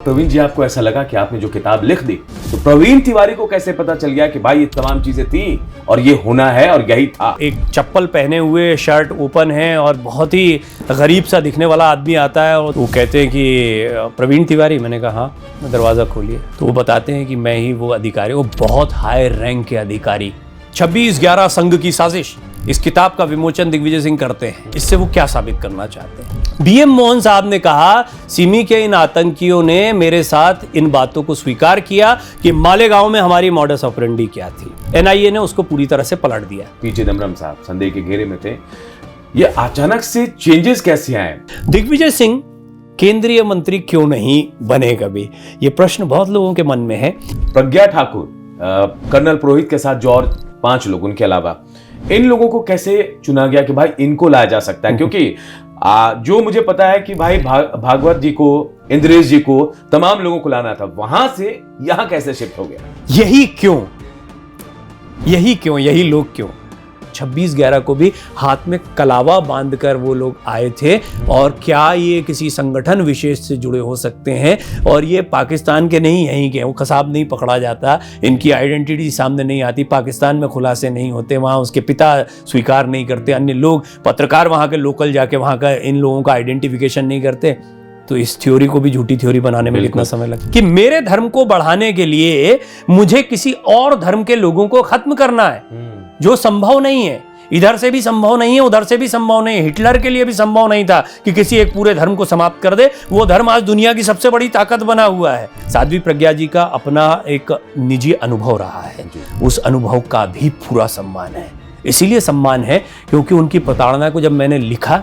प्रवीण जी, आपको ऐसा लगा कि आपने जो किताब लिख दी तो प्रवीण तिवारी को कैसे पता चल गया कि भाई ये तमाम चीजें थी और ये होना है और यही था? एक चप्पल पहने हुए, शर्ट ओपन है और बहुत ही गरीब सा दिखने वाला आदमी आता है और वो कहते हैं कि प्रवीण तिवारी। मैंने कहा हाँ, दरवाज़ा खोलिए। तो वो बताते हैं कि मैं ही वो अधिकारी, वो बहुत हाई रैंक के अधिकारी। 26/11 संघ की साजिश, इस किताब का विमोचन दिग्विजय सिंह करते हैं। इससे वो क्या साबित करना चाहते हैं? बीएम मोहन साहब ने कहा सिमी के इन आतंकियों ने मेरे साथ इन बातों को स्वीकार किया कि मालेगांव में हमारी मॉडस ऑपरेंडी क्या थी। एनआईए ने उसको पूरी तरह से पलट दिया। पी चिदम्बरम साहब संदेह के घेरे में थे, ये अचानक से चेंजेस कैसे आए? दिग्विजय सिंह केंद्रीय मंत्री क्यों नहीं बने कभी, ये प्रश्न बहुत लोगों के मन में है। प्रज्ञा ठाकुर, कर्नल पुरोहित के साथ जो और 5 लोग उनके अलावा, इन लोगों को कैसे चुना गया कि भाई इनको लाया जा सकता है? क्योंकि जो मुझे पता है कि भाई भागवत जी को, इंद्रेश जी को, तमाम लोगों को लाना था, वहां से यहां कैसे शिफ्ट हो गया? यही क्यों, यही लोग क्यों? 26/11 को भी हाथ में कलावा बांधकर वो लोग आए थे। और क्या ये किसी संगठन विशेष से जुड़े हो सकते हैं? और ये पाकिस्तान के नहीं, यहीं के। वो कसाब नहीं पकड़ा जाता, इनकी आइडेंटिटी सामने नहीं आती, पाकिस्तान में खुलासे नहीं होते, वहाँ उसके पिता स्वीकार नहीं करते, अन्य लोग, पत्रकार वहाँ के लोकल जाके वहाँ का इन लोगों का आइडेंटिफिकेशन नहीं करते। तो इस थ्योरी को भी झूठी थ्योरी बनाने में कितना समय लगता कि मेरे धर्म को बढ़ाने के लिए मुझे किसी और धर्म के लोगों को खत्म करना है, जो संभव नहीं है। इधर से भी संभव नहीं है, उधर से भी संभव नहीं है। हिटलर के लिए भी संभव नहीं था कि किसी एक पूरे धर्म को समाप्त कर दे। वो धर्म आज दुनिया की सबसे बड़ी ताकत बना हुआ है। साध्वी प्रज्ञा जी का अपना एक निजी अनुभव रहा है, उस अनुभव का भी पूरा सम्मान है। इसीलिए सम्मान है क्योंकि उनकी प्रताड़ना को जब मैंने लिखा,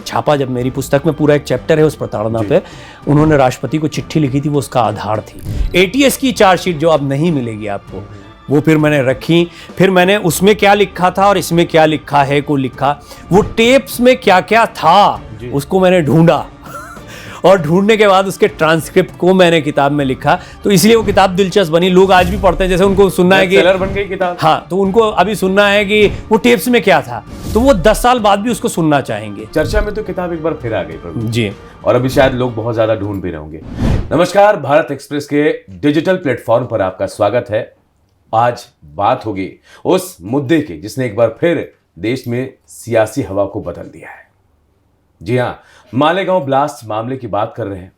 छापा, जब मेरी पुस्तक में पूरा एक चैप्टर है उस प्रताड़ना पे, उन्होंने राष्ट्रपति को चिट्ठी लिखी थी, वो उसका आधार थी। एटीएस की चार्जशीट जो अब नहीं मिलेगी आपको, वो फिर मैंने रखी। फिर मैंने उसमें क्या लिखा था और इसमें क्या लिखा है को लिखा। वो टेप्स में क्या क्या था उसको मैंने ढूंढा और ढूंढने के बाद उसके ट्रांसक्रिप्ट को मैंने किताब में लिखा। तो इसलिए वो किताब दिलचस्प बनी। लोग आज भी पढ़ते हैं, जैसे उनको सुनना है कि बन गई किताब। हाँ, तो उनको अभी सुनना है कि वो टेप्स में क्या था, तो वो 10 साल बाद भी उसको सुनना चाहेंगे। चर्चा में तो किताब एक बार फिर आ गई प्रभु जी, और अभी शायद लोग बहुत ज्यादा ढूंढ भी रहे होंगे। नमस्कार, भारत एक्सप्रेस के डिजिटल प्लेटफॉर्म पर आपका स्वागत है। आज बात होगी उस मुद्दे की जिसने एक बार फिर देश में सियासी हवा को बदल दिया है। जी हां, मालेगांव ब्लास्ट मामले की बात कर रहे हैं,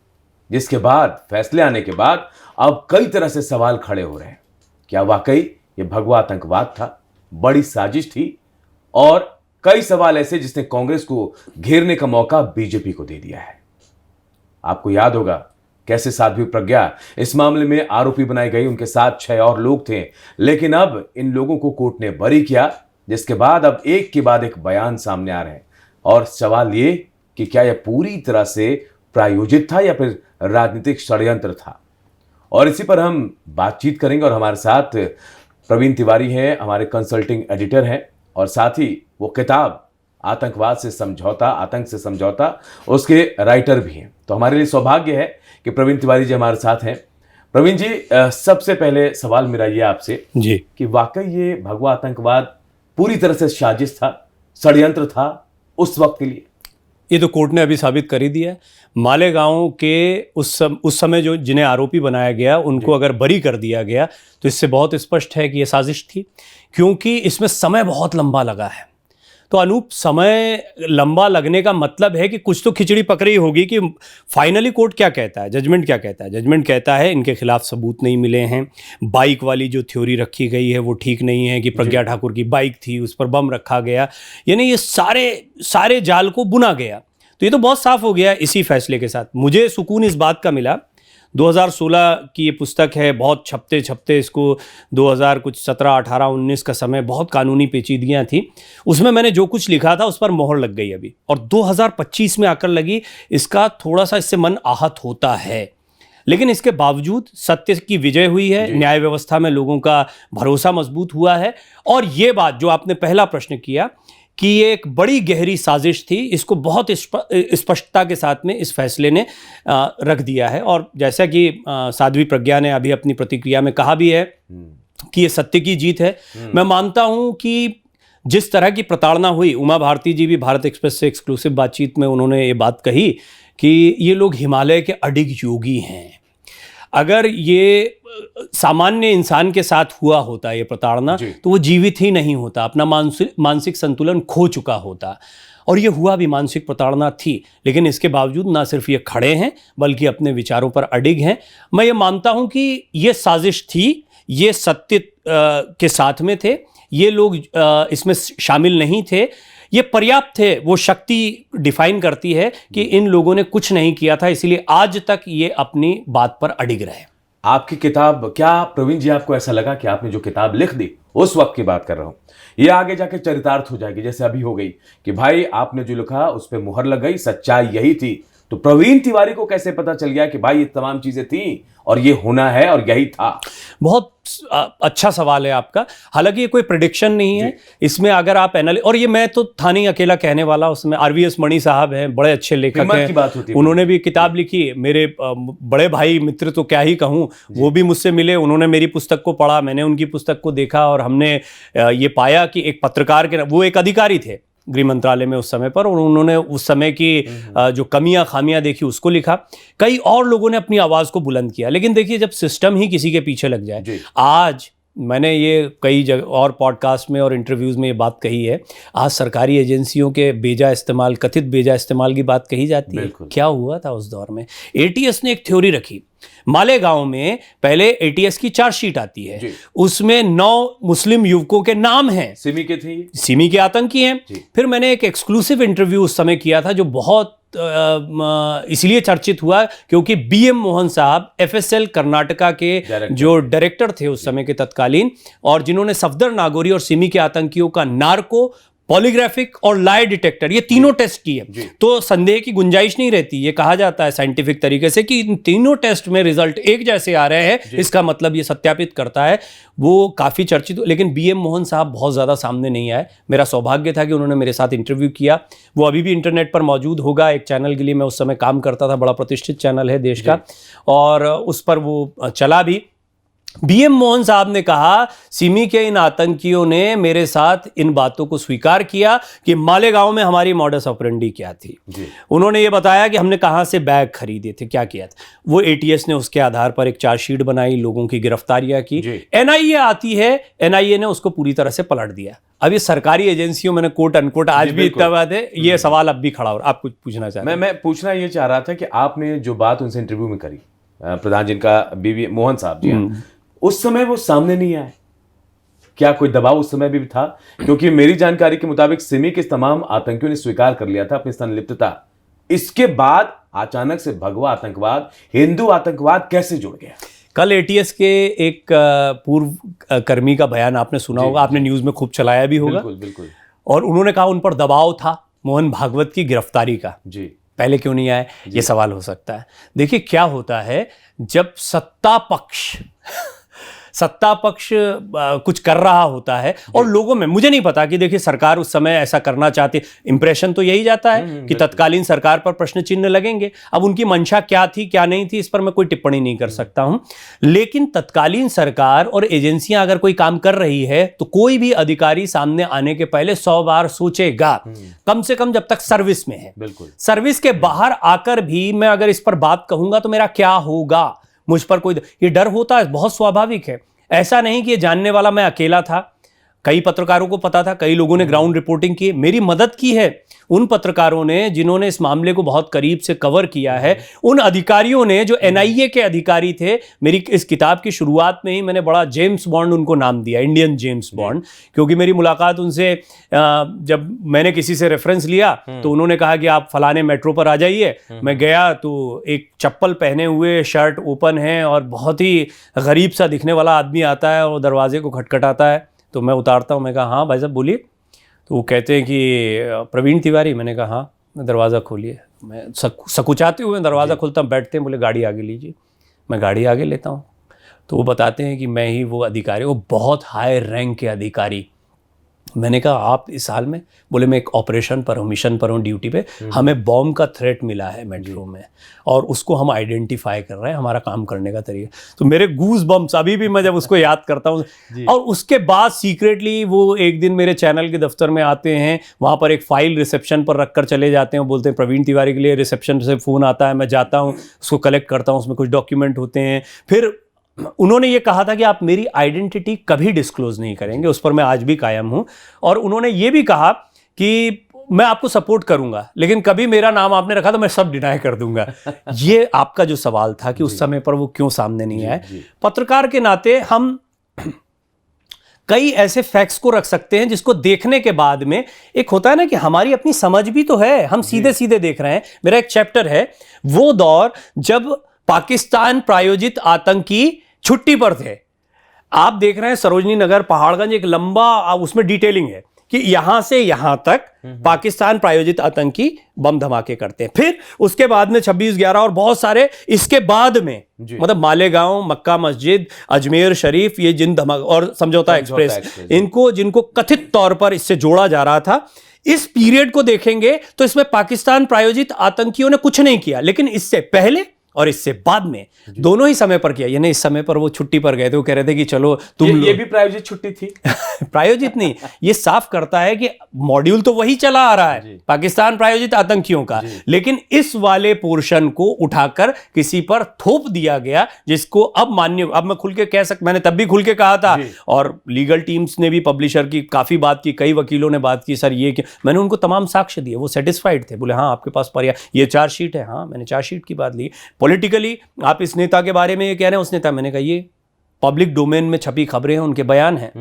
जिसके बाद फैसले आने के बाद अब कई तरह से सवाल खड़े हो रहे हैं। क्या वाकई ये भगवा आतंकवाद था, बड़ी साजिश थी? और कई सवाल ऐसे जिसने कांग्रेस को घेरने का मौका बीजेपी को दे दिया है। आपको याद होगा कैसे साध्वी प्रज्ञा इस मामले में आरोपी बनाई गई, उनके साथ 6 और लोग थे, लेकिन अब इन लोगों को कोर्ट ने बरी किया, जिसके बाद अब एक के बाद एक बयान सामने आ रहे हैं। और सवाल ये कि क्या यह पूरी तरह से प्रायोजित था या फिर राजनीतिक षड्यंत्र था? और इसी पर हम बातचीत करेंगे। और हमारे साथ प्रवीण तिवारी हैं, हमारे कंसल्टिंग एडिटर हैं, और साथ ही वो किताब आतंकवाद से समझौता, आतंक से समझौता, उसके राइटर भी हैं। तो हमारे लिए सौभाग्य है कि प्रवीण तिवारी जी हमारे साथ हैं। प्रवीण जी, सबसे पहले सवाल मेरा ये आपसे जी, कि वाकई ये भगवा आतंकवाद पूरी तरह से साजिश था, षड्यंत्र था उस वक्त के लिए? ये तो कोर्ट ने अभी साबित कर ही दिया है। मालेगांव के उस समय जो जिन्हें आरोपी बनाया गया उनको अगर बरी कर दिया गया तो इससे बहुत स्पष्ट है कि यह साजिश थी, क्योंकि इसमें समय बहुत लंबा लगा है। तो अनूप, समय लंबा लगने का मतलब है कि कुछ तो खिचड़ी पकड़ी होगी कि फाइनली कोर्ट क्या कहता है, जजमेंट क्या कहता है। जजमेंट कहता है इनके खिलाफ सबूत नहीं मिले हैं, बाइक वाली जो थ्योरी रखी गई है वो ठीक नहीं है कि प्रज्ञा ठाकुर की बाइक थी, उस पर बम रखा गया, यानी ये सारे जाल को बुना गया। तो ये तो बहुत साफ हो गया इसी फैसले के साथ। मुझे सुकून इस बात का मिला, 2016 की ये पुस्तक है, बहुत छपते इसको 2000 कुछ 17, 18, 19 का समय, बहुत कानूनी पेचीदगियाँ थी। उसमें मैंने जो कुछ लिखा था उस पर मोहर लग गई अभी, और 2025 में आकर लगी। इसका थोड़ा सा इससे मन आहत होता है, लेकिन इसके बावजूद सत्य की विजय हुई है, न्याय व्यवस्था में लोगों का भरोसा मजबूत हुआ है। और ये बात जो आपने पहला प्रश्न किया कि ये एक बड़ी गहरी साजिश थी, इसको बहुत स्पष्टता के साथ में इस फैसले ने रख दिया है। और जैसा कि साध्वी प्रज्ञा ने अभी अपनी प्रतिक्रिया में कहा भी है कि ये सत्य की जीत है। मैं मानता हूं कि जिस तरह की प्रताड़ना हुई, उमा भारती जी भी भारत एक्सप्रेस से एक्सक्लूसिव बातचीत में उन्होंने ये बात कही कि ये लोग हिमालय के अडिग योगी हैं, अगर ये सामान्य इंसान के साथ हुआ होता ये प्रताड़ना, तो वो जीवित ही नहीं होता, अपना मानसिक संतुलन खो चुका होता। और ये हुआ भी, मानसिक प्रताड़ना थी, लेकिन इसके बावजूद ना सिर्फ ये खड़े हैं बल्कि अपने विचारों पर अडिग हैं। मैं ये मानता हूं कि ये साजिश थी, ये सत्य के साथ में थे, ये लोग इसमें शामिल नहीं थे, ये पर्याप्त थे। वो शक्ति डिफाइन करती है कि इन लोगों ने कुछ नहीं किया था, इसलिए आज तक ये अपनी बात पर अडिग रहे। आपकी किताब, क्या प्रवीण जी आपको ऐसा लगा कि आपने जो किताब लिख दी, उस वक्त की बात कर रहा हूं, ये आगे जाके चरितार्थ हो जाएगी, जैसे अभी हो गई कि भाई आपने जो लिखा उस पर मुहर लग गई, सच्चाई यही थी, तो प्रवीण तिवारी को कैसे पता चल गया कि भाई ये तमाम चीजें थी और ये होना है और यही था? बहुत अच्छा सवाल है आपका। हालांकि ये कोई प्रेडिक्शन नहीं है, इसमें अगर आप और ये मैं तो था नहीं अकेला कहने वाला, उसमें RVS मणि साहब हैं, बड़े अच्छे लेखक हैं, उन्होंने भी किताब लिखी। मेरे बड़े भाई मित्र तो क्या ही कहूँ, वो भी मुझसे मिले, उन्होंने मेरी पुस्तक को पढ़ा, मैंने उनकी पुस्तक को देखा, और हमने ये पाया कि एक पत्रकार के, वो एक अधिकारी थे गृह मंत्रालय में उस समय पर, और उन्होंने उस समय की जो कमियां खामियां देखी उसको लिखा। कई और लोगों ने अपनी आवाज़ को बुलंद किया, लेकिन देखिए जब सिस्टम ही किसी के पीछे लग जाए, आज मैंने ये कई जगह और पॉडकास्ट में और इंटरव्यूज़ में ये बात कही है, आज सरकारी एजेंसियों के बेजा इस्तेमाल, कथित बेजा इस्तेमाल की बात कही जाती है। क्या हुआ था उस दौर में? ATS ने एक थ्योरी रखी। मालेगांव में पहले ATS की चार्जशीट आती है, उसमें 9 मुस्लिम युवकों के नाम हैं, सिमी के थे, सिमी के आतंकी हैं। फिर मैंने एक एक्सक्लूसिव इंटरव्यू उस समय किया था, जो बहुत इसलिए चर्चित हुआ क्योंकि BM मोहन साहब FSL कर्नाटका के जो डायरेक्टर थे उस समय के तत्कालीन, और जिन्होंने सफदर नागौरी और सिमी के आतंकियों का नार्को, पॉलीग्राफिक और लाई डिटेक्टर, ये तीनों टेस्ट किए, तो संदेह की गुंजाइश नहीं रहती। ये कहा जाता है साइंटिफिक तरीके से कि इन तीनों टेस्ट में रिजल्ट एक जैसे आ रहे हैं, इसका मतलब ये सत्यापित करता है। वो काफ़ी चर्चित, लेकिन BM मोहन साहब बहुत ज़्यादा सामने नहीं आए। मेरा सौभाग्य था कि उन्होंने मेरे साथ इंटरव्यू किया, वो अभी भी इंटरनेट पर मौजूद होगा। एक चैनल के लिए मैं उस समय काम करता था, बड़ा प्रतिष्ठित चैनल है देश का, और उस पर वो चला भी। BM मोहन साहब ने कहा, सिमी के इन आतंकियों ने मेरे साथ इन बातों को स्वीकार किया कि मालेगांव में हमारी मॉडस ऑपरेंडी क्या थी। उन्होंने ये बताया कि हमने कहां से बैग खरीदे थे, क्या किया था। वो ATS ने उसके आधार पर एक चार्जशीट बनाई, लोगों की गिरफ्तारियां की। NIA आती है, NIA ने उसको पूरी तरह से पलट दिया। अब ये सरकारी एजेंसियों, मैंने कोट अनकोट आज भी इतना बात है, ये सवाल अब भी खड़ा हो। आप कुछ पूछना चाहते हैं? मैं पूछना ये चाह रहा था कि आपने जो बात उनसे इंटरव्यू में करी, प्रधान जिनका BM मोहन साहब जी, उस समय वो सामने नहीं आए, क्या कोई दबाव उस समय भी था? क्योंकि मेरी जानकारी के मुताबिक सिमी के तमाम आतंकियों ने स्वीकार कर लिया था अपनी संलिप्तता। इसके बाद अचानक से भगवा आतंकवाद, हिंदू आतंकवाद कैसे जुड़ गया? कल ATS के एक पूर्व कर्मी का बयान आपने सुना होगा, आपने न्यूज़ में खूब चलाया भी होगा। बिल्कुल बिल्कुल। और उन्होंने कहा उन पर दबाव था मोहन भागवत की गिरफ्तारी का। जी, पहले क्यों नहीं आए, ये सवाल हो सकता है। देखिए क्या होता है, जब सत्ता पक्ष कुछ कर रहा होता है और लोगों में, मुझे नहीं पता कि देखिए सरकार उस समय ऐसा करना चाहती, इंप्रेशन तो यही जाता है कि तत्कालीन सरकार पर प्रश्न चिन्ह लगेंगे। अब उनकी मंशा क्या थी क्या नहीं थी, इस पर मैं कोई टिप्पणी नहीं कर सकता हूं, लेकिन तत्कालीन सरकार और एजेंसियां अगर कोई काम कर रही है तो कोई भी अधिकारी सामने आने के पहले 100 बार सोचेगा, कम से कम जब तक सर्विस में है। बिल्कुल। सर्विस के बाहर आकर भी मैं अगर इस पर बात कहूंगा तो मेरा क्या होगा, मुझ पर कोई, ये डर होता है, बहुत स्वाभाविक है। ऐसा नहीं कि ये जानने वाला मैं अकेला था, कई पत्रकारों को पता था, कई लोगों ने ग्राउंड रिपोर्टिंग की, मेरी मदद की है उन पत्रकारों ने जिन्होंने इस मामले को बहुत करीब से कवर किया है, उन अधिकारियों ने जो NIA के अधिकारी थे। मेरी इस किताब की शुरुआत में ही मैंने बड़ा जेम्स बॉन्ड उनको नाम दिया, इंडियन जेम्स बॉन्ड, क्योंकि मेरी मुलाकात उनसे, जब मैंने किसी से रेफरेंस लिया तो उन्होंने कहा कि आप फलाने मेट्रो पर आ जाइए। मैं गया तो एक चप्पल पहने हुए, शर्ट ओपन है और बहुत ही गरीब सा दिखने वाला आदमी आता है और दरवाजे को खटखटाता है। तो मैं उतारता हूँ, मैं कहा हाँ भाई साहब बोलिए। तो वो कहते हैं कि प्रवीण तिवारी। मैंने कहा हाँ। दरवाज़ा खोलिए। मैं सकुचाते हुए दरवाज़ा खोलता हूँ, बैठते हैं, बोले गाड़ी आगे लीजिए। मैं गाड़ी आगे लेता हूँ तो वो बताते हैं कि मैं ही वो अधिकारी, वो बहुत हाई रैंक के अधिकारी, मैंने कहा आप इस हाल में? बोले मैं एक ऑपरेशन पर हूँ, मिशन पर हूँ, ड्यूटी पे, हमें बॉम्ब का थ्रेट मिला है मेट्रो में और उसको हम आइडेंटिफाई कर रहे हैं, हमारा काम करने का तरीका। तो मेरे गूज बम्प्स अभी भी मैं जब उसको याद करता हूँ। और उसके बाद सीक्रेटली वो एक दिन मेरे चैनल के दफ्तर में आते हैं, वहाँ पर एक फाइल रिसेप्शन पर रख कर चले जाते हैं, बोलते हैं प्रवीण तिवारी के लिए रिसेप्शन से फ़ोन आता है, मैं जाता हूँ, उसको कलेक्ट करता हूँ, उसमें कुछ डॉक्यूमेंट होते हैं। फिर उन्होंने ये कहा था कि आप मेरी आइडेंटिटी कभी डिस्क्लोज नहीं करेंगे, उस पर मैं आज भी कायम हूं। और उन्होंने ये भी कहा कि मैं आपको सपोर्ट करूंगा, लेकिन कभी मेरा नाम आपने रखा तो मैं सब डिनाई कर दूंगा। ये आपका जो सवाल था कि उस समय पर वो क्यों सामने नहीं आए, पत्रकार के नाते हम कई ऐसे फैक्ट्स को रख सकते हैं जिसको देखने के बाद में एक होता है ना कि हमारी अपनी समझ भी तो है, हम सीधे सीधे देख रहे हैं। मेरा एक चैप्टर है वो दौर जब पाकिस्तान प्रायोजित आतंकी छुट्टी पर थे। आप देख रहे हैं सरोजनी नगर, पहाड़गंज, एक लंबा उसमें डिटेलिंग है कि यहां से यहां तक पाकिस्तान प्रायोजित आतंकी बम धमाके करते हैं। फिर उसके बाद में 26/11 और बहुत सारे इसके बाद में, मतलब मालेगांव, मक्का मस्जिद, अजमेर शरीफ, ये जिन धमाके और समझौता एक्सप्रेस, इनको जिनको कथित तौर पर इससे जोड़ा जा रहा था, इस पीरियड को देखेंगे तो इसमें पाकिस्तान प्रायोजित आतंकियों ने कुछ नहीं किया, लेकिन इससे पहले और इससे बाद में दोनों ही समय पर किया। यानी इस समय पर वो छुट्टी पर गए थे, वो कह रहे थे कि चलो तुम ये भी प्रायोजित छुट्टी थी। प्रायोजित नहीं, ये साफ करता है कि मॉड्यूल तो वही चला आ रहा है पाकिस्तान प्रायोजित आतंकियों का, लेकिन इस वाले पोर्शन को उठाकर किसी पर थोप दिया गया, जिसको अब मान्य, अब मैं खुल के कह सकता, मैंने तब भी खुल के कहा था और लीगल टीम्स ने भी, पब्लिशर की काफी बात की, कई वकीलों ने बात की, सर ये मैंने उनको तमाम साक्ष्य दिए, वो सेटिस्फाइड थे, बोले हाँ आपके पास ये चार्जशीट है। हाँ, मैंने चार्जशीट की बात ली। पॉलिटिकली आप इस नेता के बारे में ये कह रहे हैं, उस नेता, मैंने कहा ये पब्लिक डोमेन में छपी खबरें हैं, उनके बयान हैं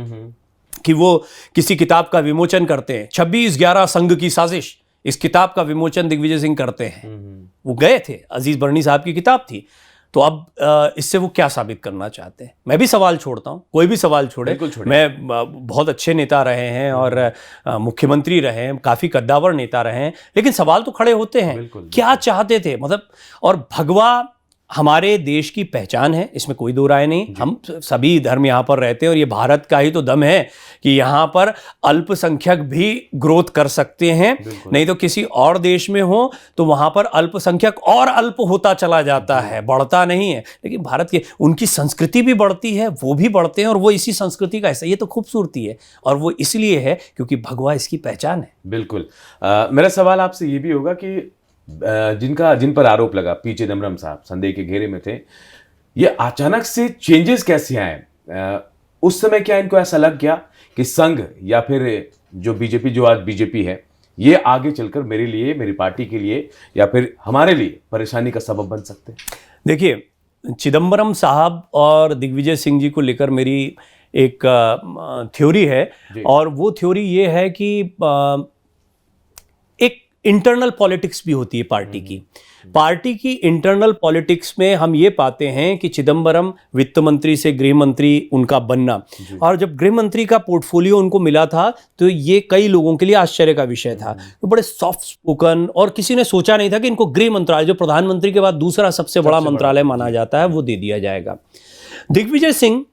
कि वो किसी किताब का विमोचन करते हैं, 26/11 संघ की साजिश, इस किताब का विमोचन दिग्विजय सिंह करते हैं। वो गए थे, अजीज बर्नी साहब की किताब थी। तो अब इससे वो क्या साबित करना चाहते हैं? मैं भी सवाल छोड़ता हूं, कोई भी सवाल छोड़े। मैं बहुत अच्छे नेता रहे हैं और मुख्यमंत्री रहे हैं, काफी कद्दावर नेता रहे हैं, लेकिन सवाल तो खड़े होते हैं, क्या चाहते थे, मतलब। और भगवा हमारे देश की पहचान है, इसमें कोई दो राय नहीं। हम सभी धर्म यहाँ पर रहते हैं और ये भारत का ही तो दम है कि यहाँ पर अल्पसंख्यक भी ग्रोथ कर सकते हैं। नहीं तो किसी और देश में हो तो वहाँ पर अल्पसंख्यक और अल्प होता चला जाता है, बढ़ता नहीं है। लेकिन भारत के, उनकी संस्कृति भी बढ़ती है, वो भी बढ़ते हैं और वो इसी संस्कृति का हिस्सा। ये तो खूबसूरती है और वो इसलिए है क्योंकि भगवा इसकी पहचान है। बिल्कुल। मेरा सवाल आपसे ये भी होगा कि जिन पर आरोप लगा, पी चिदम्बरम साहब संदेह के घेरे में थे, ये अचानक से चेंजेस कैसे आए? उस समय क्या इनको ऐसा लग गया कि संघ या फिर जो बीजेपी, जो आज बीजेपी है, ये आगे चलकर मेरे लिए, मेरी पार्टी के लिए या फिर हमारे लिए परेशानी का सबब बन सकते हैं? देखिए, चिदम्बरम साहब और दिग्विजय सिंह जी को लेकर मेरी एक थ्योरी है और वो थ्योरी ये है कि एक इंटरनल पॉलिटिक्स भी होती है पार्टी की इंटरनल पॉलिटिक्स में हम ये पाते हैं कि चिदम्बरम वित्त मंत्री से गृह मंत्री उनका बनना, और जब गृह मंत्री का पोर्टफोलियो उनको मिला था तो ये कई लोगों के लिए आश्चर्य का विषय था। तो बड़े सॉफ्ट स्पोकन, और किसी ने सोचा नहीं था कि इनको गृह मंत्रालय, जो प्रधानमंत्री के बाद दूसरा सबसे बड़ा मंत्रालय माना जाता है, वो दे दिया जाएगा। दिग्विजय सिंह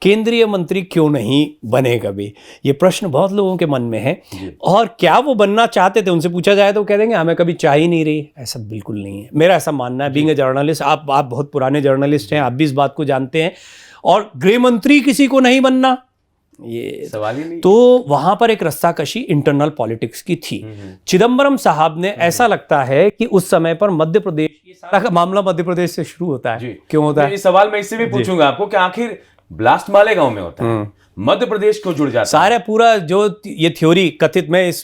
केंद्रीय मंत्री क्यों नहीं बने कभी, ये प्रश्न बहुत लोगों के मन में है। और क्या वो बनना चाहते थे, उनसे पूछा जाए तो कह देंगे हमें कभी चाह ही नहीं रही। ऐसा बिल्कुल नहीं है, मेरा ऐसा मानना है। बीइंग अ जर्नलिस्ट, आप बहुत पुराने जर्नलिस्ट हैं, आप भी इस बात को जानते हैं। और गृह मंत्री किसी को नहीं बनना, ये सवाल ही नहीं। तो वहां पर एक रस्साकशी इंटरनल पॉलिटिक्स की थी। चिदम्बरम साहब ने, ऐसा लगता है कि उस समय पर मध्य प्रदेश, ये सारा का मामला मध्य प्रदेश से शुरू होता है। क्यों होता है? ये सवाल मैं इससे भी पूछूंगा आपको कि आखिर ब्लास्ट मालेगांव में होता है, मध्य प्रदेश क्यों जुड़ जाता है? सारा पूरा जो ये थ्योरी कथित, मैं इस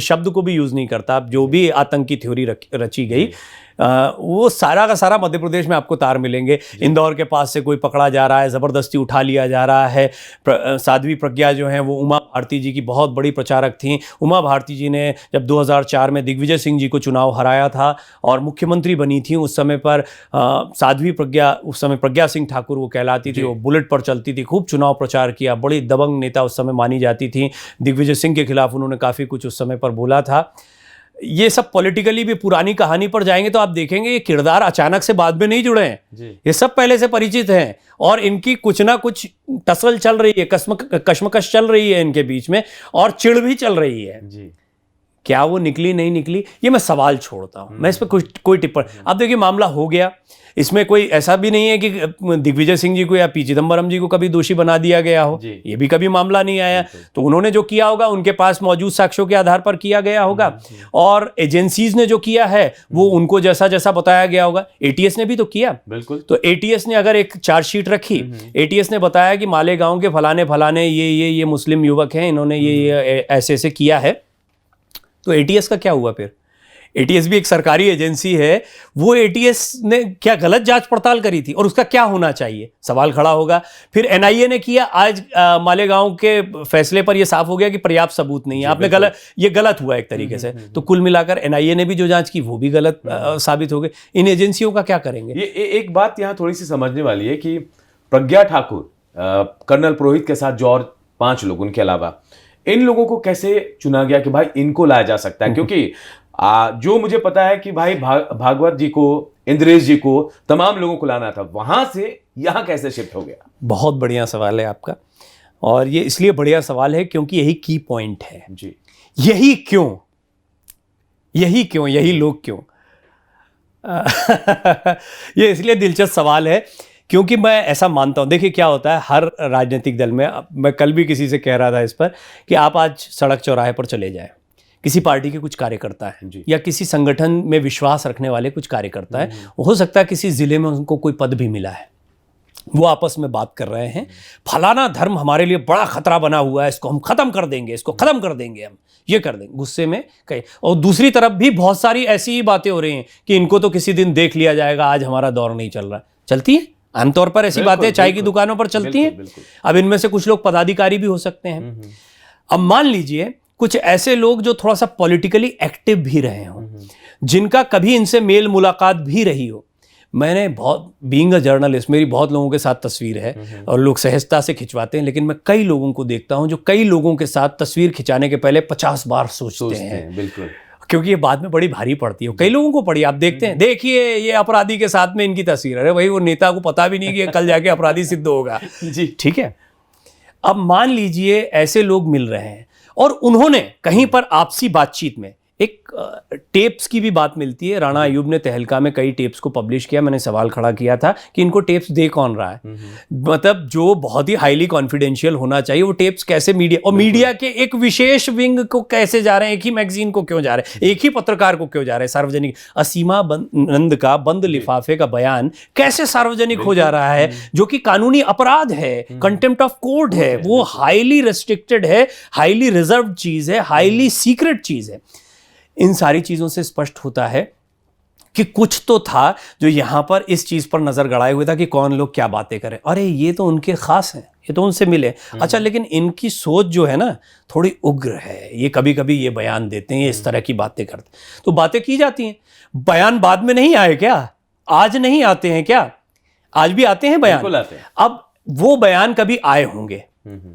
शब्द को भी यूज नहीं करता, जो भी आतंकी थ्योरी रची गई, वो सारा का सारा मध्य प्रदेश में आपको तार मिलेंगे। इंदौर के पास से कोई पकड़ा जा रहा है, ज़बरदस्ती उठा लिया जा रहा है। साध्वी प्रज्ञा जो हैं वो उमा भारती जी की बहुत बड़ी प्रचारक थीं। उमा भारती जी ने जब 2004 में दिग्विजय सिंह जी को चुनाव हराया था और मुख्यमंत्री बनी थी, उस समय पर साध्वी प्रज्ञा, उस समय प्रज्ञा सिंह ठाकुर वो कहलाती थी, वो बुलेट पर चलती थी, खूब चुनाव प्रचार किया, बड़ी दबंग नेता उस समय मानी जाती थी। दिग्विजय सिंह के खिलाफ उन्होंने काफ़ी कुछ उस समय पर बोला था। ये सब पॉलिटिकली भी पुरानी कहानी पर जाएंगे तो आप देखेंगे ये किरदार अचानक से बाद में नहीं जुड़े हैं जी। ये सब पहले से परिचित हैं और इनकी कुछ ना कुछ टसल चल रही है, कश्मकश चल रही है इनके बीच में और चिढ़ भी चल रही है जी। क्या वो निकली नहीं निकली ये मैं सवाल छोड़ता हूं, मैं इस पर कोई टिप्पणी। अब देखिए मामला हो गया, इसमें कोई ऐसा भी नहीं है कि दिग्विजय सिंह जी को या पी चिदम्बरम जी को कभी दोषी बना दिया गया हो, ये भी कभी मामला नहीं आया। तो उन्होंने जो किया होगा उनके पास मौजूद साक्ष्यों के आधार पर किया गया होगा और एजेंसीज ने जो किया है वो उनको जैसा जैसा बताया गया होगा। एटीएस ने भी तो किया, बिल्कुल। तो एटीएस ने अगर एक चार्जशीट रखी, एटीएस ने बताया कि मालेगांव के फलाने फलाने ये मुस्लिम युवक हैं, इन्होंने ये ऐसे ऐसे किया है, तो एटीएस का क्या हुआ फिर? एटीएस भी एक सरकारी एजेंसी है, वो एटीएस ने क्या गलत जांच पड़ताल करी थी और उसका क्या होना चाहिए? सवाल खड़ा होगा। फिर एनआईए ने किया, आज मालेगांव के फैसले पर यह साफ हो गया कि पर्याप्त सबूत नहीं है, आपने गलत हुआ एक तरीके से। तो कुल मिलाकर एनआईए ने भी जो जांच की वो भी गलत साबित हो गई। इन एजेंसियों का क्या करेंगे? ये एक बात यहाँ थोड़ी सी समझने वाली है कि प्रज्ञा ठाकुर, कर्नल पुरोहित के साथ जो और 5 लोग उनके अलावा, इन लोगों को कैसे चुना गया कि भाई इनको लाया जा सकता है? क्योंकि जो मुझे पता है कि भाई भागवत जी को, इंद्रेश जी को, तमाम लोगों को लाना था, वहां से यहां कैसे शिफ्ट हो गया? बहुत बढ़िया सवाल है आपका, और ये इसलिए बढ़िया सवाल है क्योंकि यही की पॉइंट है जी। यही क्यों यही लोग क्यों ये इसलिए दिलचस्प सवाल है क्योंकि मैं ऐसा मानता हूं, देखिए क्या होता है हर राजनीतिक दल में, मैं कल भी किसी से कह रहा था इस पर कि आप आज सड़क चौराहे पर चले जाएं, किसी पार्टी के कुछ कार्यकर्ता है या किसी संगठन में विश्वास रखने वाले कुछ कार्यकर्ता है, हो सकता है किसी जिले में उनको कोई पद भी मिला है, वो आपस में बात कर रहे हैं फलाना धर्म हमारे लिए बड़ा खतरा बना हुआ है, इसको हम खत्म कर देंगे, इसको खत्म कर देंगे, हम ये कर देंगे, गुस्से में कहीं। और दूसरी तरफ भी बहुत सारी ऐसी ही बातें हो रही हैं कि इनको तो किसी दिन देख लिया जाएगा, आज हमारा दौर नहीं चल रहा। चलती है आमतौर पर ऐसी बातें चाय की दुकानों पर चलती हैं। अब इनमें से कुछ लोग पदाधिकारी भी हो सकते हैं। अब मान लीजिए कुछ ऐसे लोग जो थोड़ा सा पॉलिटिकली एक्टिव भी रहे हों, जिनका कभी इनसे मेल मुलाकात भी रही हो। मैंने बहुत, बीइंग अ जर्नलिस्ट, मेरी बहुत लोगों के साथ तस्वीर है और लोग सहजता से खिंचवाते हैं, लेकिन मैं कई लोगों को देखता हूं जो कई लोगों के साथ तस्वीर खिंचाने के पहले 50 बार सोचते हैं। बिल्कुल, क्योंकि ये बाद में बड़ी भारी पड़ती है। कई लोगों को पड़ी, आप देखते हैं, देखिए ये अपराधी के साथ में इनकी तस्वीर है, भाई वो नेता को पता भी नहीं कि कल जाके अपराधी सिद्ध होगा जी, ठीक है। अब मान लीजिए ऐसे लोग मिल रहे हैं और उन्होंने कहीं पर आपसी बातचीत में एक टेप्स की भी बात मिलती है। राणा अयूब ने तहलका में कई टेप्स को पब्लिश किया, मैंने सवाल खड़ा किया था कि इनको टेप्स दे कौन रहा है, मतलब जो बहुत ही हाईली कॉन्फिडेंशियल होना चाहिए, वो टेप्स कैसे मीडिया, और मीडिया के एक विशेष विंग को कैसे जा रहे हैं, एक ही मैगजीन को क्यों जा रहे हैं, एक ही पत्रकार को क्यों जा रहे हैं, सार्वजनिक। असीमा नंद का बंद लिफाफे का बयान कैसे सार्वजनिक हो जा रहा है, जो कि कानूनी अपराध है, कंटेम्प्ट ऑफ कोर्ट है, वो हाईली रेस्ट्रिक्टेड है, हाईली रिजर्व चीज है, हाईली सीक्रेट चीज है। इन सारी चीजों से स्पष्ट होता है कि कुछ तो था जो यहां पर इस चीज पर नजर गड़ाए हुए था कि कौन लोग क्या बातें करें। अरे ये तो उनके खास हैं, ये तो उनसे मिले। अच्छा, लेकिन इनकी सोच जो है ना थोड़ी उग्र है, ये कभी कभी ये बयान देते हैं, ये इस तरह की बातें करते, तो बातें की जाती हैं। बयान बाद में नहीं आए क्या? आज नहीं आते हैं क्या? आज भी आते हैं बयान, आते हैं। अब वो बयान कभी आए होंगे।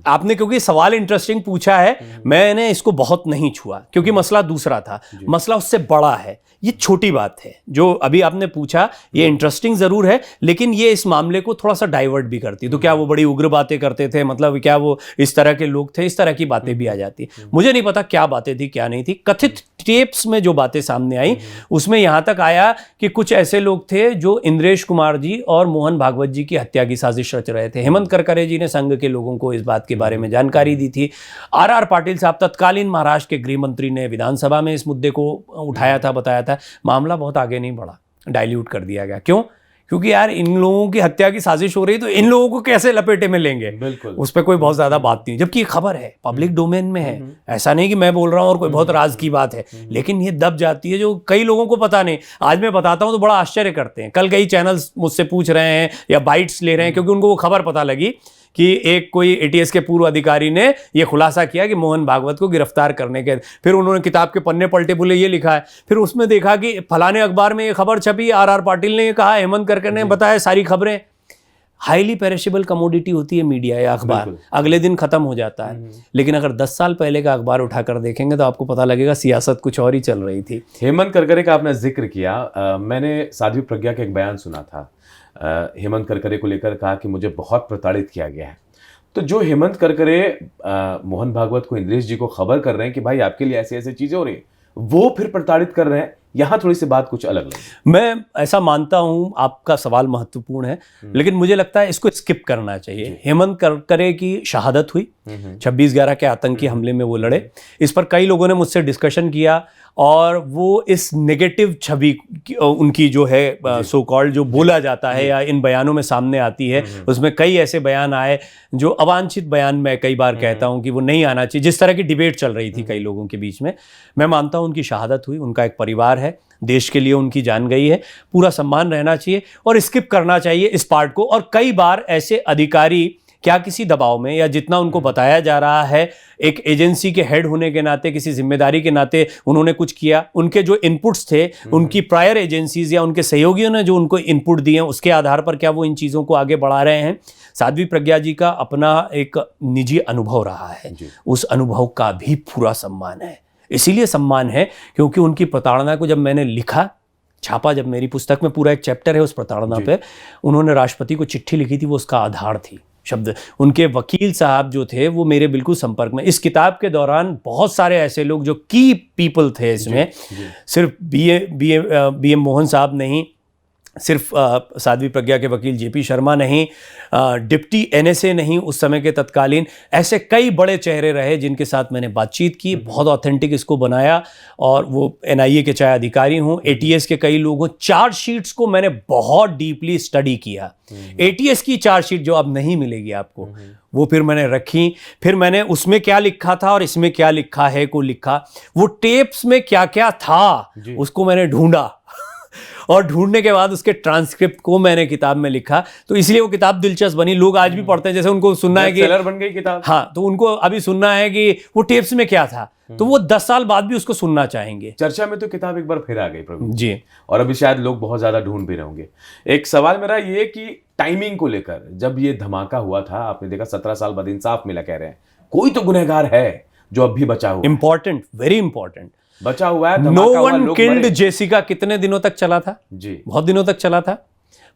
आपने क्योंकि सवाल इंटरेस्टिंग पूछा है, मैंने इसको बहुत नहीं छुआ क्योंकि मसला दूसरा था, मसला उससे बड़ा है। ये छोटी बात है जो अभी आपने पूछा, ये इंटरेस्टिंग जरूर है, लेकिन ये इस मामले को थोड़ा सा डाइवर्ट भी करती। तो क्या वो बड़ी उग्र बातें करते थे, मतलब क्या वो इस तरह के लोग थे, इस तरह की बातें भी आ जाती। मुझे नहीं पता क्या बातें थी क्या नहीं थी। कथित टेप्स में जो बातें सामने आई उसमें यहां तक आया कि कुछ ऐसे लोग थे जो इंद्रेश कुमार जी और मोहन भागवत जी की हत्या की साजिश रच रहे थे। हेमंत करकरे जी ने संघ के लोगों को इस बात के बारे में जानकारी दी थी। आर पाटिल साहब, तत्कालीन महाराष्ट्र के गृह मंत्री, ने विधानसभा में इस मुद्दे को उठाया था, बताया था। मामला बहुत आगे नहीं बढ़ा, डाइल्यूट कर दिया गया। क्यों? क्योंकि यार इन लोगों की हत्या की साजिश हो रही, तो इन लोगों को कैसे लपेटे में लेंगे? बिल्कुल, उस पर कोई बहुत ज्यादा बात नहीं, जबकि ये खबर है, पब्लिक डोमेन में है। ऐसा नहीं कि मैं बोल रहा हूं और कोई बहुत राज की बात है, लेकिन ये दब जाती है जो कई लोगों को पता नहीं। आज मैं बताता हूं तो बड़ा आश्चर्य करते हैं। कल कई चैनल्स मुझसे पूछ रहे हैं या बाइट्स ले रहे हैं क्योंकि उनको वो खबर पता लगी कि एक कोई एटीएस के पूर्व अधिकारी ने यह खुलासा किया कि मोहन भागवत को गिरफ्तार करने के, फिर उन्होंने किताब के पन्ने पलटे, बोले ये लिखा है। फिर उसमें देखा कि फलाने अखबार में ये खबर छपी, आर पाटिल ने कहा, हेमंत करकरे ने बताया, सारी खबरें। हाईली पेरिशेबल कमोडिटी होती है मीडिया या अखबार, अगले दिन खत्म हो जाता है। लेकिन अगर 10 साल पहले का अखबार उठाकर देखेंगे तो आपको पता लगेगा सियासत कुछ और ही चल रही थी। हेमंत करकरे का आपने जिक्र किया, मैंने साध्वी प्रज्ञा का एक बयान सुना था। हेमंत करकरे को लेकर कहा कि मुझे बहुत प्रताड़ित किया गया है। तो जो हेमंत करकरे मोहन भागवत को, इंद्रेश जी को खबर कर रहे हैं कि भाई आपके लिए ऐसे ऐसे चीजें हो रही हैं, वो फिर प्रताड़ित कर रहे हैं, यहाँ थोड़ी सी बात कुछ अलग लगी। मैं ऐसा मानता हूं, आपका सवाल महत्वपूर्ण है, लेकिन मुझे लगता है इसको स्किप करना चाहिए। हेमंत करकरे की शहादत हुई 26/11 के आतंकी हमले में, वो लड़े। इस पर कई लोगों ने मुझसे डिस्कशन किया और वो इस नेगेटिव छवि उनकी जो है सो कॉल्ड जो बोला जाता है या इन बयानों में सामने आती है, उसमें कई ऐसे बयान आए जो अवांछित बयान, मैं कई बार कहता हूं कि वो नहीं आना चाहिए। जिस तरह की डिबेट चल रही थी कई लोगों के बीच में, मैं मानता हूं उनकी शहादत हुई, उनका एक परिवार है, देश के लिए उनकी जान गई है, पूरा सम्मान रहना चाहिए और स्किप करना चाहिए इस पार्ट को। और कई बार ऐसे अधिकारी क्या किसी दबाव में या जितना उनको बताया जा रहा है, एक एजेंसी के हेड होने के नाते, किसी जिम्मेदारी के नाते उन्होंने कुछ किया, उनके जो इनपुट्स थे, उनकी प्रायर एजेंसीज या उनके सहयोगियों ने जो उनको इनपुट दिए, उसके आधार पर क्या वो इन चीज़ों को आगे बढ़ा रहे हैं। साध्वी प्रज्ञा जी का अपना एक निजी अनुभव रहा है, उस अनुभव का भी पूरा सम्मान है। इसीलिए सम्मान है क्योंकि उनकी प्रताड़ना को जब मैंने लिखा, छापा, जब मेरी पुस्तक में पूरा एक चैप्टर है उस प्रताड़ना पे, उन्होंने राष्ट्रपति को चिट्ठी लिखी थी, वो उसका आधार थी शब्द। उनके वकील साहब जो थे वो मेरे बिल्कुल संपर्क में। इस किताब के दौरान बहुत सारे ऐसे लोग जो की पीपल थे इसमें, सिर्फ बीएम मोहन साहब नहीं, सिर्फ साध्वी प्रज्ञा के वकील जेपी शर्मा नहीं, डिप्टी एनएसए नहीं उस समय के तत्कालीन, ऐसे कई बड़े चेहरे रहे जिनके साथ मैंने बातचीत की, बहुत ऑथेंटिक इसको बनाया। और वो एनआईए के चाहे अधिकारी हों, एटीएस के कई लोग हों, चार्जशीट्स को मैंने बहुत डीपली स्टडी किया। एटीएस की चार्जशीट जो अब नहीं मिलेगी आपको, वो फिर मैंने रखी, फिर मैंने उसमें क्या लिखा था और इसमें क्या लिखा है को लिखा, वो टेप्स में क्या क्या था उसको मैंने ढूंढा और ढूंढने के बाद उसके ट्रांसक्रिप्ट को मैंने किताब में लिखा। तो इसलिए वो किताब दिलचस्प बनी, लोग आज भी पढ़ते हैं। जैसे उनको सुनना है कि सेलर बन गई किताब, हाँ, तो उनको अभी सुनना है कि वो टेप्स में क्या था, तो वो 10 साल बाद भी उसको सुनना चाहेंगे। चर्चा में तो किताब एक बार फिर आ गई प्रभु जी, और अभी शायद लोग बहुत ज्यादा ढूंढ भी रहे होंगे। एक सवाल मेरा ये कि टाइमिंग को लेकर, जब ये धमाका हुआ था, आपने देखा 17 साल बाद इंसाफ मिला, कह रहे हैं कोई तो गुनहगार है जो अब भी बचा हुआ, इंपॉर्टेंट, वेरी इंपॉर्टेंट, बचा हुआ है। नो वन किल्ड जेसिका कितने दिनों तक चला था जी, बहुत दिनों तक चला था।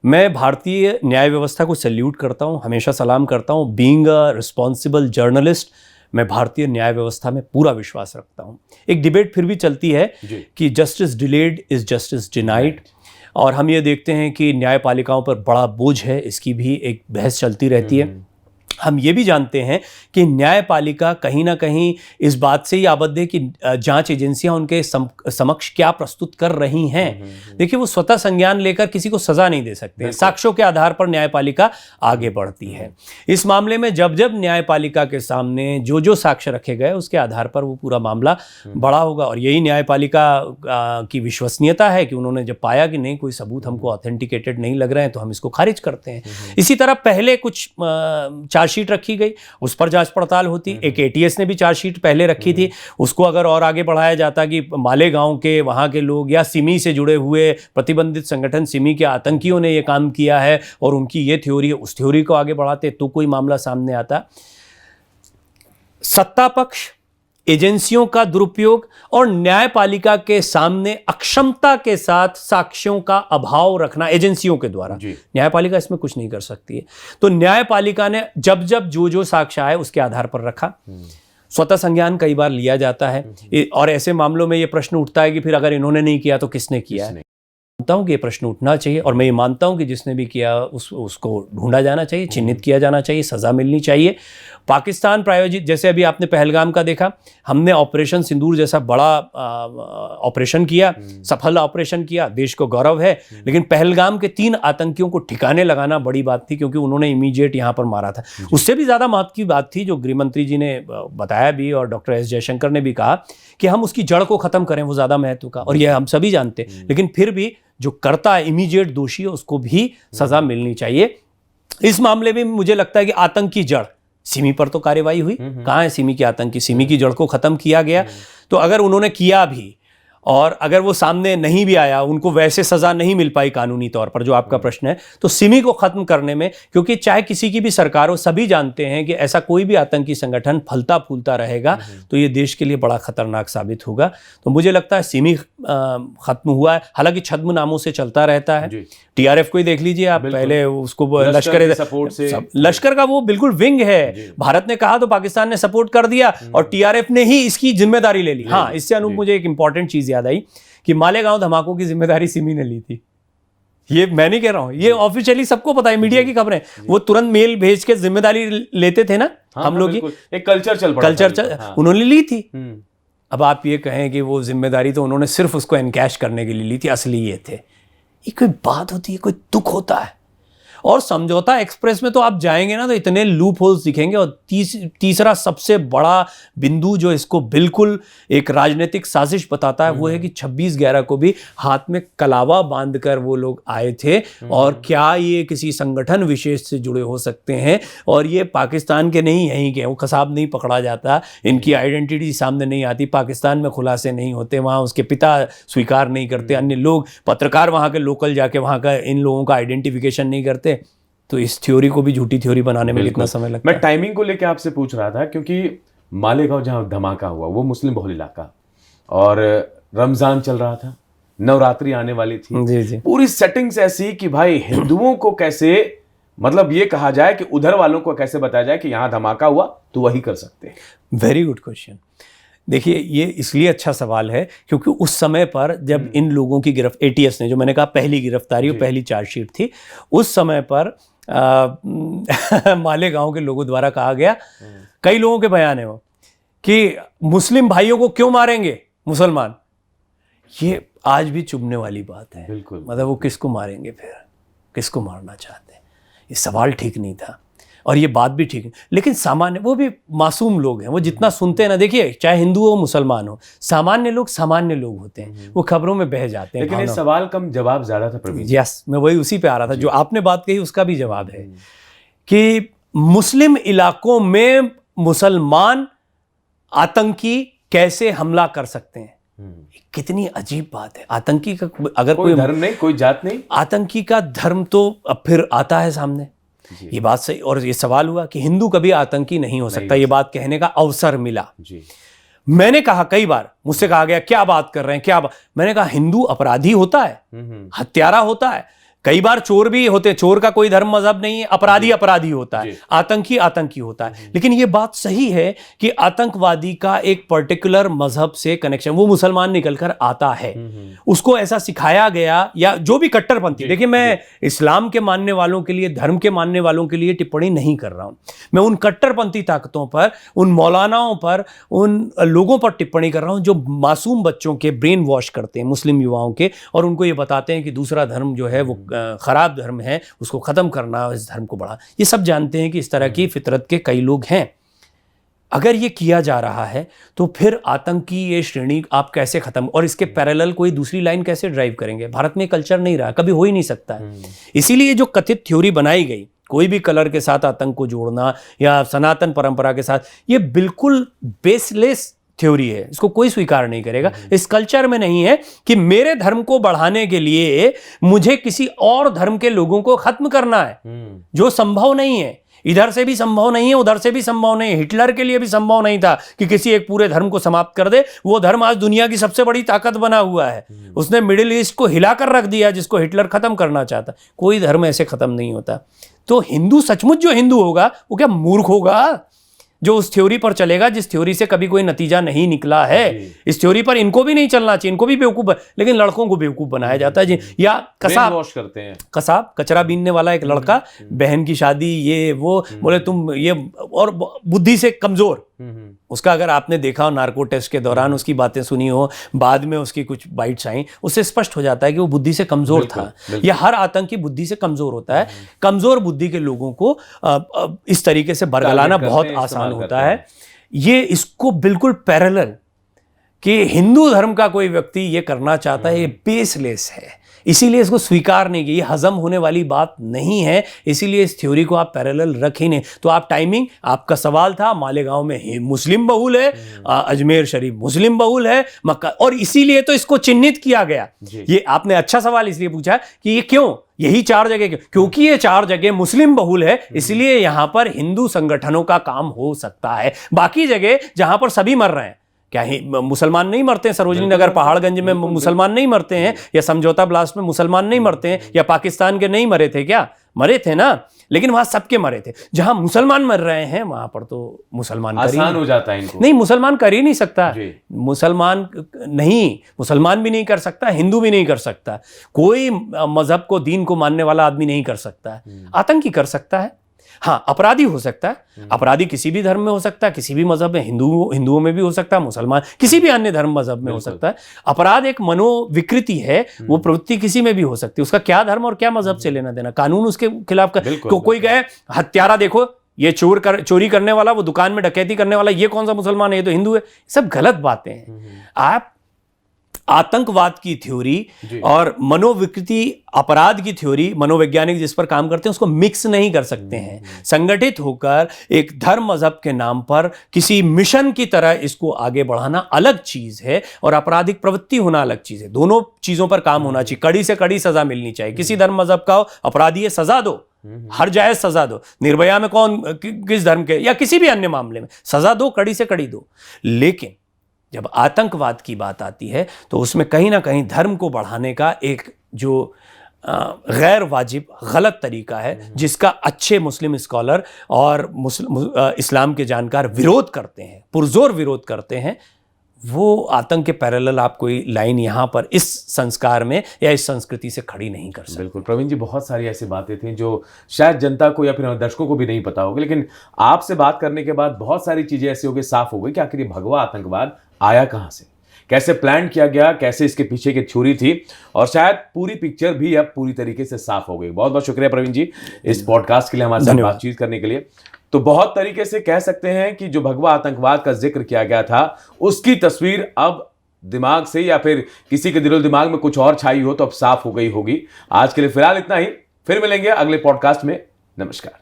मैं भारतीय न्याय व्यवस्था को सैल्यूट करता हूं, हमेशा सलाम करता हूं। बीइंग अ रिस्पॉन्सिबल जर्नलिस्ट, मैं भारतीय न्याय व्यवस्था में पूरा विश्वास रखता हूं। एक डिबेट फिर भी चलती है कि justice delayed is justice denied, और हम ये देखते हैं कि न्यायपालिकाओं पर बड़ा बोझ है, इसकी भी एक बहस चलती रहती है। हम ये भी जानते हैं कि न्यायपालिका कहीं ना कहीं इस बात से ही आबद्ध है कि जांच एजेंसियां उनके समक्ष क्या प्रस्तुत कर रही हैं। देखिए, वो स्वतः संज्ञान लेकर किसी को सजा नहीं दे सकते, साक्ष्यों के आधार पर न्यायपालिका आगे बढ़ती है। इस मामले में जब जब न्यायपालिका के सामने जो जो साक्ष्य रखे गए, उसके आधार पर वो पूरा मामला बड़ा होगा। और यही न्यायपालिका की विश्वसनीयता है कि उन्होंने जब पाया कि नहीं, कोई सबूत हमको ऑथेंटिकेटेड नहीं लग रहे हैं, तो हम इसको खारिज करते हैं। इसी तरह पहले कुछ चार्जशीट रखी गई, उस पर जांच पड़ताल होती। एक एटीएस ने भी चार्जशीट पहले रखी थी, उसको अगर और आगे बढ़ाया जाता कि मालेगांव के वहां के लोग या सिमी से जुड़े हुए प्रतिबंधित संगठन सिमी के आतंकियों ने यह काम किया है और उनकी ये थ्योरी है, उस थ्योरी को आगे बढ़ाते तो कोई मामला सामने आता। सत्ता पक्ष, एजेंसियों का दुरुपयोग और न्यायपालिका के सामने अक्षमता के साथ साक्ष्यों का अभाव रखना एजेंसियों के द्वारा, न्यायपालिका इसमें कुछ नहीं कर सकती है। तो न्यायपालिका ने जब जब जो जो साक्ष्य आए उसके आधार पर रखा। स्वतः संज्ञान कई बार लिया जाता है और ऐसे मामलों में यह प्रश्न उठता है कि फिर अगर इन्होंने नहीं किया तो किसने किया है। मानता हूं कि ये प्रश्न उठना चाहिए और मैं ये मानता हूं कि जिसने भी किया उसको ढूंढा जाना चाहिए, चिन्हित किया जाना चाहिए, सजा मिलनी चाहिए। पाकिस्तान प्रायोजित, जैसे अभी आपने पहलगाम का देखा, हमने ऑपरेशन सिंदूर जैसा बड़ा ऑपरेशन किया, सफल ऑपरेशन किया, देश को गौरव है। लेकिन पहलगाम के 3 आतंकियों को ठिकाने लगाना बड़ी बात थी, क्योंकि उन्होंने इमीडिएट यहाँ पर मारा था। उससे भी ज़्यादा महत्व की बात थी जो गृहमंत्री जी ने बताया भी और डॉक्टर एस जयशंकर ने भी कहा कि हम उसकी जड़ को ख़त्म करें, वो ज़्यादा महत्व का, और यह हम सभी जानते। लेकिन फिर भी जो करता है, इमीडिएट दोषी है, उसको भी सजा मिलनी चाहिए। इस मामले में मुझे लगता है कि आतंक की जड़, सिमी पर तो कार्रवाई हुई, कहाँ है सिमी के आतंकी, सिमी की जड़ को खत्म किया गया। तो अगर उन्होंने किया भी और अगर वो सामने नहीं भी आया, उनको वैसे सजा नहीं मिल पाई कानूनी तौर पर, जो आपका प्रश्न है, तो सिमी को खत्म करने में, क्योंकि चाहे किसी की भी सरकार हो, सभी जानते हैं कि ऐसा कोई भी आतंकी संगठन फलता फूलता रहेगा तो ये देश के लिए बड़ा खतरनाक साबित होगा। तो मुझे लगता है सिमी खत्म हुआ है, हालांकि छद्म नामों से चलता रहता है। टीआरएफ को ही देख लीजिए आप, पहले उसको लश्कर सपोर्ट से, लश्कर का वो बिल्कुल विंग है, भारत ने कहा तो पाकिस्तान ने सपोर्ट कर दिया और टीआरएफ ने ही इसकी जिम्मेदारी ले ली। हाँ, इससे अनूप मुझे एक इंपॉर्टेंट चीज याद आई कि मालेगांव धमाकों की जिम्मेदारी सिमी ने ली थी। ये मैं नहीं कह रहा हूं, ये ऑफिशियली सबको पता है, मीडिया की खबरें, वो तुरंत मेल भेज के जिम्मेदारी लेते थे ना। हम लोग एक कल्चर चल पड़ा, उन्होंने ली थी। अब आप ये कहें कि वो जिम्मेदारी तो उन्होंने सिर्फ उसको एनकैश करने के लिए ली थी, असली ये थे। ये कोई बात होती है, कोई दुख होता है? और समझौता एक्सप्रेस में तो आप जाएंगे ना तो इतने लूप होल्स दिखेंगे। और तीसरा सबसे बड़ा बिंदु जो इसको बिल्कुल एक राजनीतिक साजिश बताता है वो है कि 26/11 को भी हाथ में कलावा बांधकर वो लोग आए थे। और क्या ये किसी संगठन विशेष से जुड़े हो सकते हैं? और ये पाकिस्तान के नहीं, यहीं के, वो कसाब नहीं पकड़ा जाता, इनकी आइडेंटिटी सामने नहीं आती, पाकिस्तान में खुलासे नहीं होते, वहाँ उसके पिता स्वीकार नहीं करते, अन्य लोग, पत्रकार वहाँ के लोकल जाके वहाँ का इन लोगों का आइडेंटिफिकेशन नहीं करते। तो इस थ्योरी को भी झूठी थ्योरी बनाने में कितना समय लगता है? मैं टाइमिंग को लेकर आपसे पूछ रहा था क्योंकि मालेगांव जहां धमाका हुआ वो मुस्लिम बहुल इलाका, और रमजान चल रहा था, नवरात्रि आने वाली थी। जी। पूरी सेटिंग्स ऐसी कि भाई हिंदुओं को कैसे, मतलब ये कहा जाए कि उधर वालों को कैसे बताया जाए कि यहां धमाका हुआ तो वही कर सकते हैं। Very good question. देखिए, ये इसलिए अच्छा सवाल है क्योंकि उस समय पर जब इन लोगों की एटीएस ने, जो मैंने कहा पहली गिरफ्तारी और पहली चार्जशीट थी, उस समय पर मालेगांव के लोगों द्वारा कहा गया, कई लोगों के बयान है वो, कि मुस्लिम भाइयों को क्यों मारेंगे मुसलमान। ये आज भी चुभने वाली बात है। बिल्कुल। मतलब वो किसको मारेंगे, फिर किसको मारना चाहते हैं? ये सवाल ठीक नहीं था और ये बात भी ठीक है। लेकिन सामान्य, वो भी मासूम लोग हैं, वो जितना सुनते हैं ना, देखिए चाहे हिंदू हो मुसलमान हो, सामान्य लोग होते हैं, वो खबरों में बह जाते हैं। लेकिन ये सवाल कम जवाब ज्यादा था प्रवीण। यस, मैं वही उसी पे आ रहा था। जो आपने बात कही उसका भी जवाब है कि मुस्लिम इलाकों में मुसलमान आतंकी कैसे हमला कर सकते हैं। कितनी अजीब बात है। आतंकी का अगर कोई धर्म नहीं, कोई जात नहीं, आतंकी का धर्म तो अब फिर आता है सामने। ये बात सही। और ये सवाल हुआ कि हिंदू कभी आतंकी नहीं हो सकता, ये बात कहने का अवसर मिला जी। मैंने कहा कई बार, मुझसे कहा गया क्या बात कर रहे हैं, क्या मैंने कहा हिंदू अपराधी होता है, हत्यारा होता है, कई बार चोर भी होते हैं, चोर का कोई धर्म मजहब नहीं है, अपराधी होता है, आतंकी होता है। लेकिन ये बात सही है कि आतंकवादी का एक पर्टिकुलर मजहब से कनेक्शन, वो मुसलमान निकलकर आता है, उसको ऐसा सिखाया गया, या जो भी कट्टरपंथी। देखिए, मैं इस्लाम के मानने वालों के लिए, धर्म के मानने वालों के लिए टिप्पणी नहीं कर रहा हूं, मैं उन कट्टरपंथी ताकतों पर, उन मौलानाओं पर, उन लोगों पर टिप्पणी कर रहा हूं जो मासूम बच्चों के ब्रेन वॉश करते हैं, मुस्लिम युवाओं के, और उनको ये बताते हैं कि दूसरा धर्म जो है वो खराब धर्म है, उसको खत्म करना, इस धर्म को बढ़ा। ये सब जानते हैं कि इस तरह की फितरत के कई लोग हैं। अगर ये किया जा रहा है तो फिर आतंकी ये श्रेणी आप कैसे खत्म, और इसके पैरेलल कोई दूसरी लाइन कैसे ड्राइव करेंगे? भारत में कल्चर नहीं रहा, कभी हो ही नहीं सकता है। इसीलिए जो कथित थ्योरी बनाई गई, कोई भी कलर के साथ आतंक को जोड़ना या सनातन परंपरा के साथ, ये बिल्कुल बेसलेस थ्योरी है, इसको कोई स्वीकार नहीं करेगा। इस कल्चर में नहीं है कि मेरे धर्म को बढ़ाने के लिए मुझे किसी और धर्म के लोगों को खत्म करना है, जो संभव नहीं है। इधर से भी संभव नहीं है, उधर से भी संभव नहीं है। हिटलर के लिए भी संभव नहीं था कि किसी एक पूरे धर्म को समाप्त कर दे। वो धर्म आज दुनिया की सबसे बड़ी ताकत बना हुआ है, उसने मिडिल ईस्ट को हिलाकर रख दिया, जिसको हिटलर खत्म करना चाहता। कोई धर्म ऐसे खत्म नहीं होता। तो हिंदू सचमुच जो हिंदू होगा वो क्या मूर्ख होगा जो उस थ्योरी पर चलेगा, जिस थ्योरी से कभी कोई नतीजा नहीं निकला है? इस थ्योरी पर इनको भी नहीं चलना चाहिए, इनको भी बेवकूफ, लेकिन लड़कों को बेवकूफ बनाया जाता है जी। या कसाब वॉश करते हैं, कसाब कचरा बीनने वाला एक लड़का, बहन की शादी, ये वो, बोले तुम ये, और बुद्धि से कमजोर, उसका अगर आपने देखा हो नार्को टेस्ट के दौरान, उसकी बातें सुनी हो, बाद में उसकी कुछ बाइट्स आई, उससे स्पष्ट हो जाता है कि वो बुद्धि से कमजोर था। या हर आतंकी बुद्धि से कमजोर होता है। कमजोर बुद्धि के लोगों को इस तरीके से बरगलाना बहुत आसान होता है। ये इसको बिल्कुल पैरेलल कि हिंदू धर्म का कोई व्यक्ति ये करना चाहता है, ये बेसलेस है। इसीलिए इसको स्वीकार नहीं किया, ये हजम होने वाली बात नहीं है, इसीलिए इस थ्योरी को आप पैरेलल रख ही नहीं। तो आप टाइमिंग, आपका सवाल था मालेगांव में मुस्लिम बहुल है, अजमेर शरीफ मुस्लिम बहुल है, मक्का, और इसीलिए तो इसको चिन्हित किया गया। ये आपने अच्छा सवाल इसलिए पूछा कि ये क्यों, यही 4 जगह क्यों? क्योंकि ये 4 जगह मुस्लिम बहुल है, इसलिए यहां पर हिंदू संगठनों का काम हो सकता है। बाकी जगह जहां पर सभी मर रहे हैं, क्या ही मुसलमान नहीं मरते हैं? सरोजनी नगर पहाड़गंज में मुसलमान नहीं मरते हैं? या समझौता ब्लास्ट में मुसलमान नहीं मरते हैं? या पाकिस्तान के नहीं मरे थे क्या? मरे थे ना, लेकिन वहां सबके मरे थे। जहां मुसलमान मर रहे हैं वहां पर तो मुसलमान आसान हो जाता है इनको। नहीं, मुसलमान कर ही नहीं सकता, मुसलमान भी नहीं कर सकता, हिंदू भी नहीं कर सकता, कोई मजहब को, दीन को मानने वाला आदमी नहीं कर सकता है। आतंकी कर सकता है, हाँ, अपराधी हो सकता है। अपराधी किसी भी धर्म में हो सकता है, किसी भी मजहब में, हिंदुओं में भी हो सकता है, मुसलमान किसी भी अन्य धर्म मजहब में हो सकता है। अपराध एक मनोविकृति है, वो प्रवृत्ति किसी में भी हो सकती है। उसका क्या धर्म और क्या मजहब से लेना देना, कानून उसके खिलाफ कोई गए हत्यारा, देखो ये चोरी करने वाला, वो दुकान में डकैती करने वाला, ये कौन सा मुसलमान है, ये तो हिंदू है। सब गलत बातें हैं। आप आतंकवाद की थ्योरी और मनोविकृति अपराध की थ्योरी, मनोवैज्ञानिक जिस पर काम करते हैं, उसको मिक्स नहीं कर सकते हैं। संगठित होकर एक धर्म मजहब के नाम पर किसी मिशन की तरह इसको आगे बढ़ाना अलग चीज है, और आपराधिक प्रवृत्ति होना अलग चीज है। दोनों चीजों पर काम होना चाहिए। कड़ी से कड़ी सजा मिलनी चाहिए। किसी धर्म मजहब का हो, अपराधी है, सजा दो, हर जायज सजा दो। निर्भया में कौन किस धर्म के, या किसी भी अन्य मामले में सजा दो, कड़ी से कड़ी दो। लेकिन जब आतंकवाद की बात आती है तो उसमें कहीं ना कहीं धर्म को बढ़ाने का एक जो गैर वाजिब गलत तरीका है, जिसका अच्छे मुस्लिम स्कॉलर और इस्लाम के जानकार विरोध करते हैं, पुरजोर विरोध करते हैं, वो आतंक के पैरेलल आप कोई लाइन यहाँ पर इस संस्कार में या इस संस्कृति से खड़ी नहीं कर सकते। बिल्कुल प्रवीण जी, बहुत सारी ऐसी बातें थी जो शायद जनता को या फिर दर्शकों को भी नहीं पता होगी, लेकिन आपसे बात करने के बाद बहुत सारी चीजें ऐसी हो गई, साफ हो गई कि आखिर ये भगवा आतंकवाद आया कहाँ से, कैसे प्लान किया गया, कैसे इसके पीछे की थ्योरी थी, और शायद पूरी पिक्चर भी अब पूरी तरीके से साफ हो गई। बहुत बहुत शुक्रिया प्रवीण जी इस पॉडकास्ट के लिए, हमारे साथ बातचीत करने के लिए। तो बहुत तरीके से कह सकते हैं कि जो भगवा आतंकवाद का जिक्र किया गया था, उसकी तस्वीर अब दिमाग से या फिर किसी के दिलो दिमाग में कुछ और छाई हो तो अब साफ हो गई होगी। आज के लिए फिलहाल इतना ही, फिर मिलेंगे अगले पॉडकास्ट में। नमस्कार।